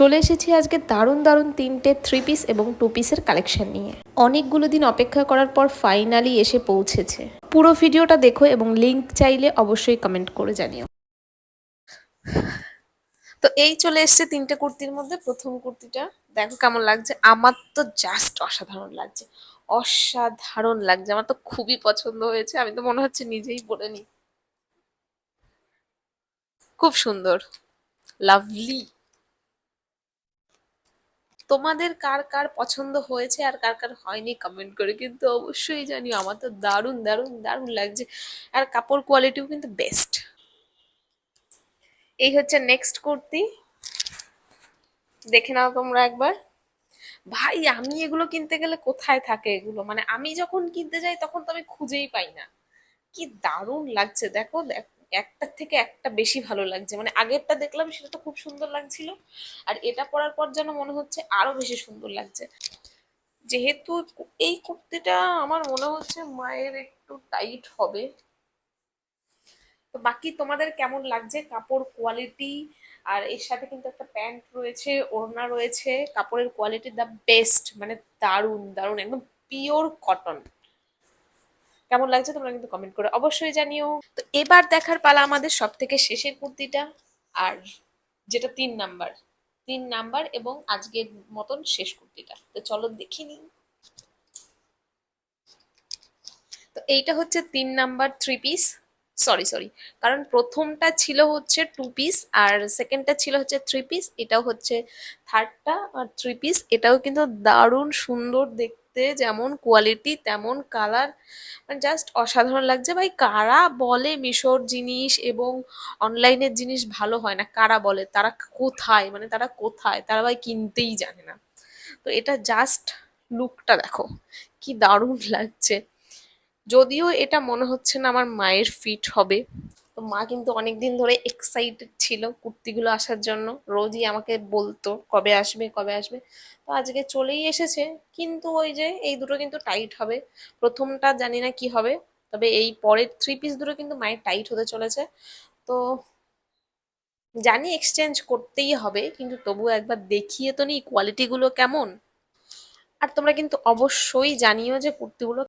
চলে এসেছি আজকে দারুণ দারুণ 3টে 3 পিস এবং 2 পিসের কালেকশন নিয়ে। অনেকগুলো দিন অপেক্ষা করার পর ফাইনালি এসে পৌঁছেছে। পুরো ভিডিওটা দেখো এবং লিংক চাইলে অবশ্যই কমেন্ট করে জানিও। তো এই চলে এসেছে 3টে কুর্তির মধ্যে প্রথম কুর্তিটা। দেখো কেমন লাগছে, আমার তো জাস্ট অসাধারণ লাগছে, অসাধারণ লাগছে, আমার তো খুবই পছন্দ হয়েছে। আমি তো মনে হচ্ছে নিজেই পরে নিই। খুব সুন্দর, লাভলি। তোমাদের কার কার পছন্দ হয়েছে আর কার কার হয়নি কমেন্ট করে কিন্তু অবশ্যই জানিও। আমার তো দারুণ দারুণ দারুণ লাগছে, আর কাপড় কোয়ালিটিও কিন্তু বেস্ট। এই হচ্ছে নেক্সট কুর্তি, দেখে নাও তোমরা একবার। ভাই আমি এগুলো কিনতে গেলে কোথায় থাকে এগুলো, মানে আমি যখন কিনতে যাই তখন তো আমি খুঁজেই পাই না। কি দারুণ লাগছে দেখো, একটার থেকে একটা বেশি ভালো লাগছে। মানে আগেরটা দেখলাম সেটা তো খুব সুন্দর লাগছিল, আর এটা পরার পর যেন মনে হচ্ছে আরো বেশি সুন্দর লাগছে। যেহেতু এই কুর্তিটা আমার মনে হচ্ছে মায়ের একটু টাইট হবে। তো বাকি তোমাদের কেমন লাগছে কাপড় কোয়ালিটি? আর এর সাথে কিন্তু একটা প্যান্ট রয়েছে, ওড়না রয়েছে, কাপড়ের কোয়ালিটি দা বেস্ট, মানে দারুণ দারুণ, একদম পিওর কটন। কেমন লাগছে তোমরা কিন্তু কমেন্ট করে অবশ্যই জানিও। তো এবার দেখার পালা আমাদের সব থেকে শেষের কুর্তিটা, আর যেটা 3 নাম্বার, 3 নাম্বার এবং আজকের মতন শেষ কুর্তিটা। তো চলো দেখে নিই। তো এইটা হচ্ছে 3 নাম্বার 3 পিস, সরি সরি, কারণ প্রথমটা ছিল হচ্ছে 2 পিস আর সেকেন্ডটা ছিল হচ্ছে 3 পিস। এটাও হচ্ছে থার্ডটা আর 3 পিস। এটাও কিন্তু দারুণ সুন্দর দেখতে, যেমন কোয়ালিটি তেমন কালার, মানে জাস্ট অসাধারণ লাগছে। ভাই কারা বলে মিশোর জিনিস এবং অনলাইনের জিনিস ভালো হয় না, কারা বলে? তারা কোথায়, মানে তারা কোথায়, তারা ভাই কিনতেই জানে না। তো এটা জাস্ট লুকটা দেখো, কি দারুণ লাগছে। যদিও এটা মনে হচ্ছে না আমার মায়ের ফিট হবে। তো মা কিন্তু অনেকদিন ধরে এক্সাইটেড ছিল কুর্তিগুলো আসার জন্য, রোজই আমাকে বলতো কবে আসবে কবে আসবে। তো আজকে চলেই এসেছে, কিন্তু ওই যে এই দুটো কিন্তু টাইট হবে। প্রথমটা জানি না কি হবে, তবে এই পরের 3 পিস দুটো কিন্তু মায়ের টাইট হতে চলেছে। তো জানি এক্সচেঞ্জ করতেই হবে, কিন্তু তবুও একবার দেখিয়ে তো নিই কোয়ালিটিগুলো কেমন। আর তোমরা কিন্তু অবশ্যই জানিও যে কুর্তিগুলো